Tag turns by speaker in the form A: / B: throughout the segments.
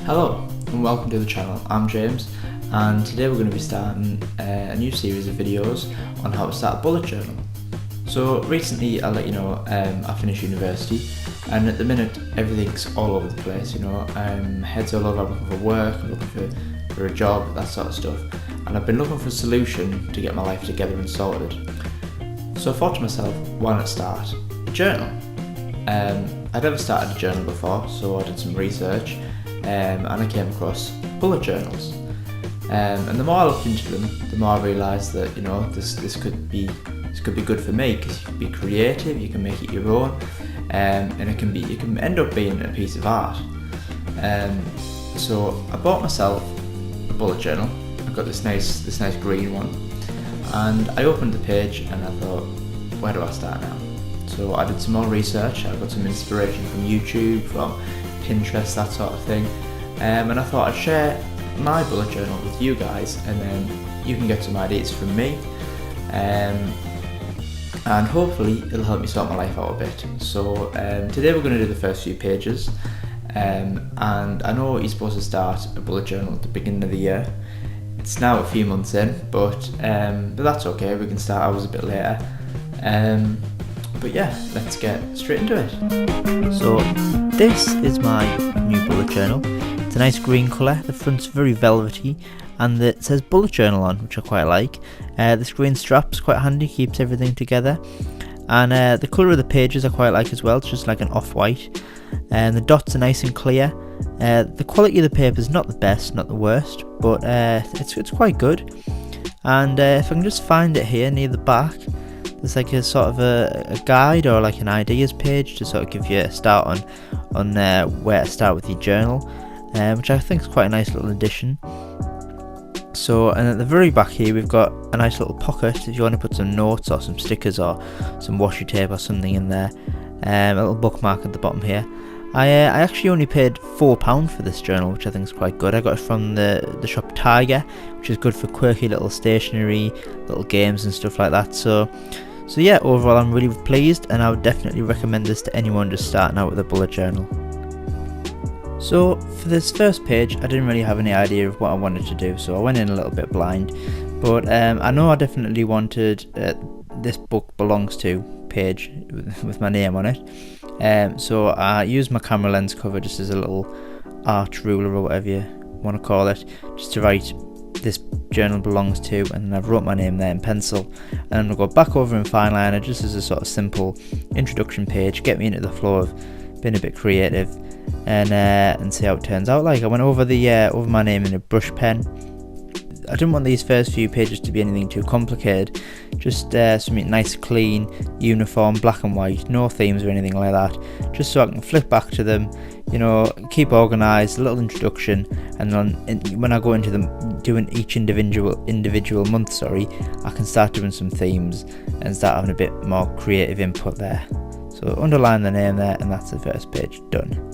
A: Hello and welcome to the channel. I'm James and today we're going to be starting a new series of videos on how to start a bullet journal. So recently, I'll let you know, I finished university and at the minute everything's all over the place, head's all over. I'm looking for work, I'm looking for a job, that sort of stuff, and I've been looking for a solution to get my life together and sorted. So I thought to myself, why not start a journal? I'd never started a journal before, so I did some research and I came across bullet journals. And the more I looked into them, the more I realised that this could be good for me, because you can be creative, you can make it your own, and it can end up being a piece of art. So I bought myself a bullet journal. I got this nice green one, and I opened the page and I thought, where do I start now? So I did some more research. I got some inspiration from YouTube, from Pinterest, that sort of thing, and I thought I'd share my bullet journal with you guys, and then you can get some ideas from me, and hopefully it'll help me sort my life out a bit. So today we're going to do the first few pages, and I know you're supposed to start a bullet journal at the beginning of the year. It's now a few months in, but that's okay, we can start ours a bit later. But yeah, let's get straight into it. So this is my new bullet journal. It's a nice green colour, the front's very velvety, and it says bullet journal on, which I quite like. This green strap's quite handy, keeps everything together, and the colour of the pages I quite like as well. It's just like an off-white, and the dots are nice and clear. The quality of the paper is not the best, not the worst, but it's quite good. And if I can just find it here near the back, there's like a sort of a guide or like an ideas page to sort of give you a start on where to start with your journal, which I think is quite a nice little addition. So, and at the very back here we've got a nice little pocket if you want to put some notes or some stickers or some washi tape or something in there. A little bookmark at the bottom here. I actually only paid £4 for this journal, which I think is quite good. I got it from the shop Tiger, which is good for quirky little stationery, little games and stuff like that. So yeah, overall I'm really pleased, and I would definitely recommend this to anyone just starting out with a bullet journal. So for this first page, I didn't really have any idea of what I wanted to do, so I went in a little bit blind. But I know I definitely wanted this book belongs to page with my name on it. So I used my camera lens cover just as a little art ruler or whatever you want to call it, just to write this journal belongs to, and I've wrote my name there in pencil. And I'm going to go back over in fine liner just as a sort of simple introduction page, get me into the flow of being a bit creative, and see how it turns out. Like, I went over over my name in a brush pen. I didn't want these first few pages to be anything too complicated, just something nice, clean, uniform, black and white, no themes or anything like that, just so I can flip back to them, keep organised, a little introduction, and then when I go into them doing each individual month, I can start doing some themes and start having a bit more creative input there. So underline the name there, and that's the first page done.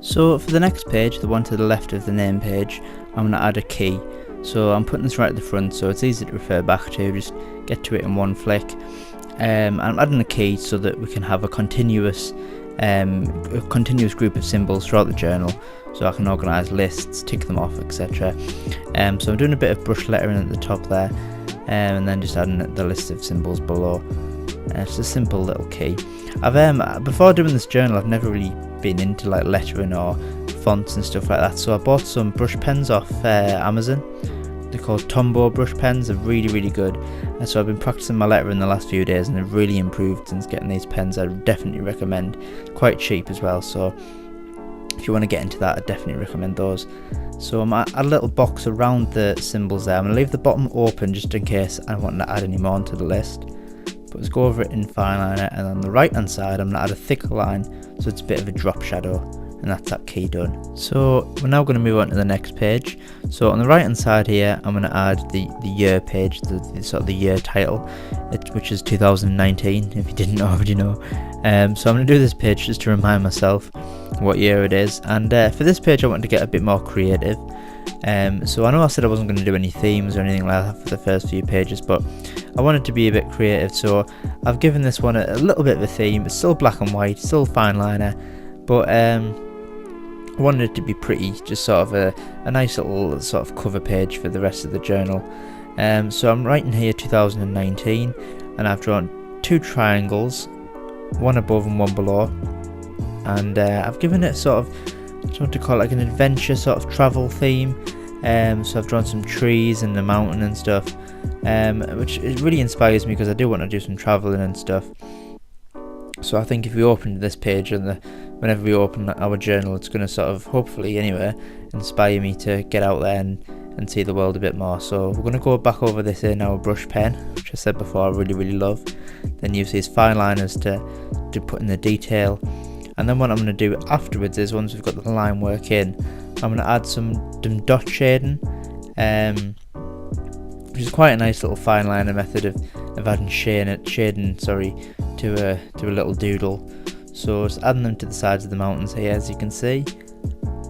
A: So for the next page, the one to the left of the name page, I'm going to add a key. So I'm putting this right at the front so it's easy to refer back to, just get to it in one flick. I'm adding a key so that we can have a continuous group of symbols throughout the journal, so I can organise lists, tick them off, etc. So I'm doing a bit of brush lettering at the top there, and then just adding the list of symbols below. It's a simple little key. Before doing this journal, I've never really been into like lettering or fonts and stuff like that, so I bought some brush pens off Amazon. They're called Tombow brush pens. They're really good, and so I've been practicing my lettering the last few days, and they've really improved since getting these pens. I definitely recommend. Quite cheap as well, so if you want to get into that, I definitely recommend those. So I'm at a little box around the symbols there. I'm going to leave the bottom open just in case I want to add any more onto the list. But let's go over it in fine liner, and on the right hand side I'm going to add a thicker line so it's a bit of a drop shadow, and that's that key done. So we're now going to move on to the next page. So on the right hand side here I'm going to add the year page, the sort of the year title, which is 2019, if you didn't already know. So I'm going to do this page just to remind myself what year it is, and for this page I wanted to get a bit more creative. So I know I said I wasn't going to do any themes or anything like that for the first few pages, but I wanted to be a bit creative, so I've given this one a little bit of a theme. It's still black and white, still fine liner, but I wanted it to be pretty, just sort of a nice little sort of cover page for the rest of the journal. So I'm writing here 2019, and I've drawn 2 triangles, one above and one below, and I've given it sort of, I don't know what to call it, like an adventure sort of travel theme. So I've drawn some trees and the mountain and stuff, which it really inspires me because I do want to do some traveling and stuff. So I think if we open this page and whenever we open our journal, it's going to sort of, hopefully anyway, inspire me to get out there and see the world a bit more. So we're going to go back over this in our brush pen, which I said before I really love. Then use these fine liners to put in the detail. And then what I'm going to do afterwards is, once we've got the line work in, I'm going to add some dot shading, which is quite a nice little fine liner method of adding shading to a little doodle. So just adding them to the sides of the mountains here, as you can see,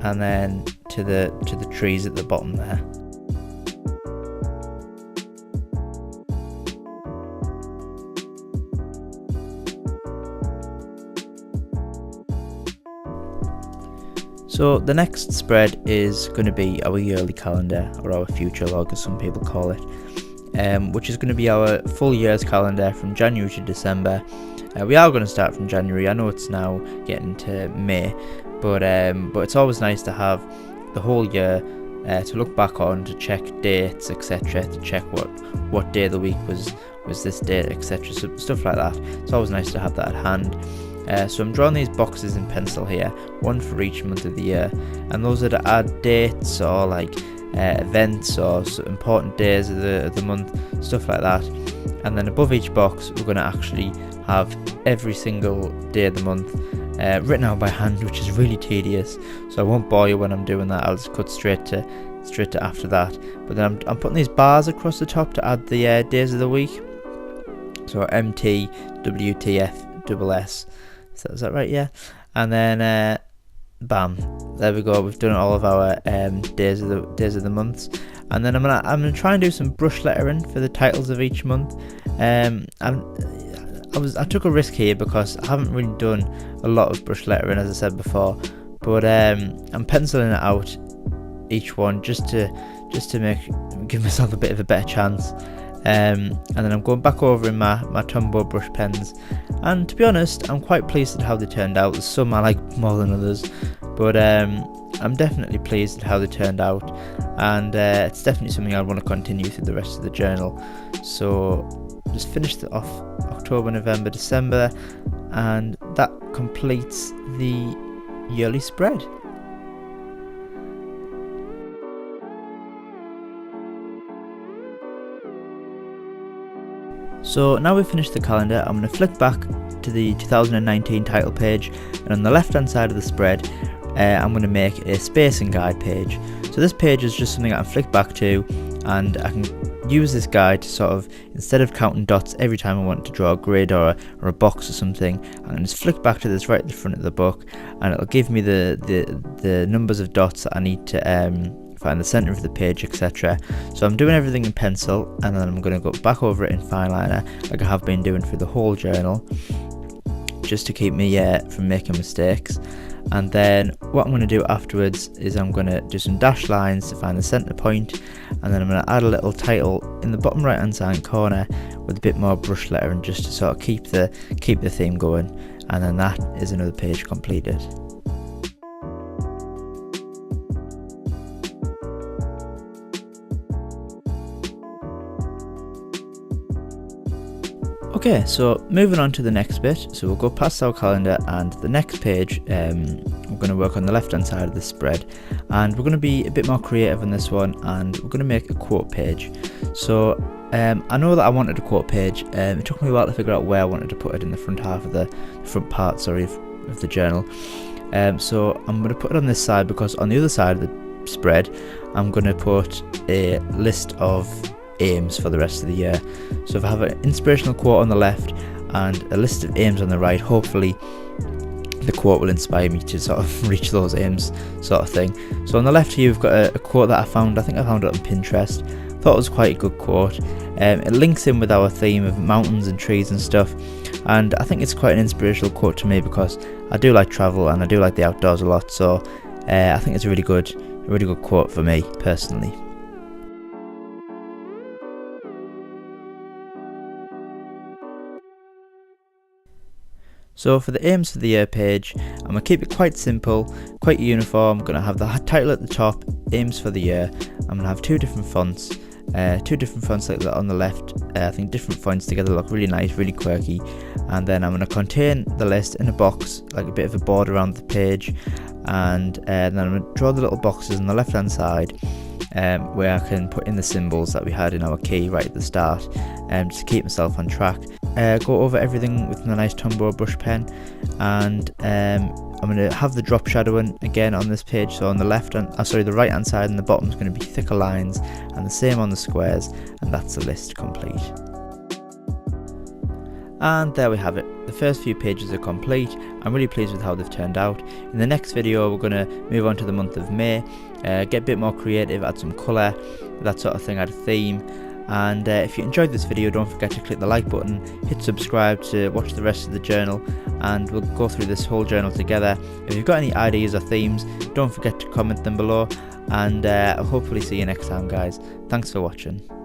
A: and then to the trees at the bottom there. So the next spread is going to be our yearly calendar, or our future log as some people call it, which is going to be our full year's calendar from January to December. We are going to start from January. I know it's now getting to May, but it's always nice to have the whole year to look back on, to check dates, etc., to check what day of the week was this date, etc., so stuff like that. It's always nice to have that at hand. So I'm drawing these boxes in pencil here, one for each month of the year, and those are to add dates or like events or important days of the month, stuff like that. And then above each box we're going to actually have every single day of the month written out by hand, which is really tedious, so I won't bore you when I'm doing that. I'll just cut straight to after that. But then I'm putting these bars across the top to add the days of the week. So MT, WTF, double S. Is that right? Yeah. And then bam, there we go. We've done all of our days of the months. And then I'm gonna try and do some brush lettering for the titles of each month. I took a risk here because I haven't really done a lot of brush lettering, as I said before. But I'm penciling it out each one just to give myself a bit of a better chance. And then I'm going back over in my Tombow brush pens, and to be honest, I'm quite pleased at how they turned out. There's some I like more than others, but I'm definitely pleased at how they turned out, and it's definitely something I want to continue through the rest of the journal. So just finished it off October, November, December, and that completes the yearly spread. So now we've finished the calendar, I'm going to flick back to the 2019 title page, and on the left hand side of the spread I'm going to make a spacing guide page. So this page is just something I can flick back to, and I can use this guide to sort of, instead of counting dots every time I want to draw a grid or a box or something, I can just flick back to this right at the front of the book, and it'll give me the numbers of dots that I need to find the center of the page, etc. So I'm doing everything in pencil, and then I'm going to go back over it in fine liner like I have been doing for the whole journal, just to keep me from making mistakes. And then what I'm going to do afterwards is I'm going to do some dashed lines to find the center point, and then I'm going to add a little title in the bottom right hand side corner with a bit more brush lettering, just to sort of keep the theme going. And then that is another page completed. Okay, so moving on to the next bit, so we'll go past our calendar, and the next page we're going to work on the left hand side of the spread, and we're going to be a bit more creative on this one, and we're going to make a quote page. So I know that I wanted a quote page. It took me a while to figure out where I wanted to put it in the front half of the front part, of the journal. So I'm going to put it on this side, because on the other side of the spread I'm going to put a list of aims for the rest of the year. So if I have an inspirational quote on the left, and a list of aims on the right. Hopefully the quote will inspire me to sort of reach those aims, sort of thing. So on the left here we've got a quote that I think I found it on Pinterest. Thought it was quite a good quote. It links in with our theme of mountains and trees and stuff, and I think it's quite an inspirational quote to me because I do like travel and I do like the outdoors a lot, so I think it's a really good quote for me personally. So for the aims for the year page, I'm going to keep it quite simple, quite uniform. I'm going to have the title at the top, aims for the year. I'm going to have two different fonts like that on the left. I think different fonts together look really nice, really quirky. And then I'm going to contain the list in a box, like a bit of a border around the page. And then I'm going to draw the little boxes on the left hand side where I can put in the symbols that we had in our key right at the start, just to keep myself on track. Go over everything with a nice Tombow brush pen, and I'm going to have the drop shadowing again on this page. So on the the right hand side and the bottom is going to be thicker lines, and the same on the squares, and that's the list complete. And there we have it. The first few pages are complete. I'm really pleased with how they've turned out. In the next video we're going to move on to the month of May, get a bit more creative, add some colour, that sort of thing, add a theme. And if you enjoyed this video, don't forget to click the like button, hit subscribe to watch the rest of the journal, and we'll go through this whole journal together. If you've got any ideas or themes, don't forget to comment them below, and I'll hopefully see you next time, guys. Thanks for watching.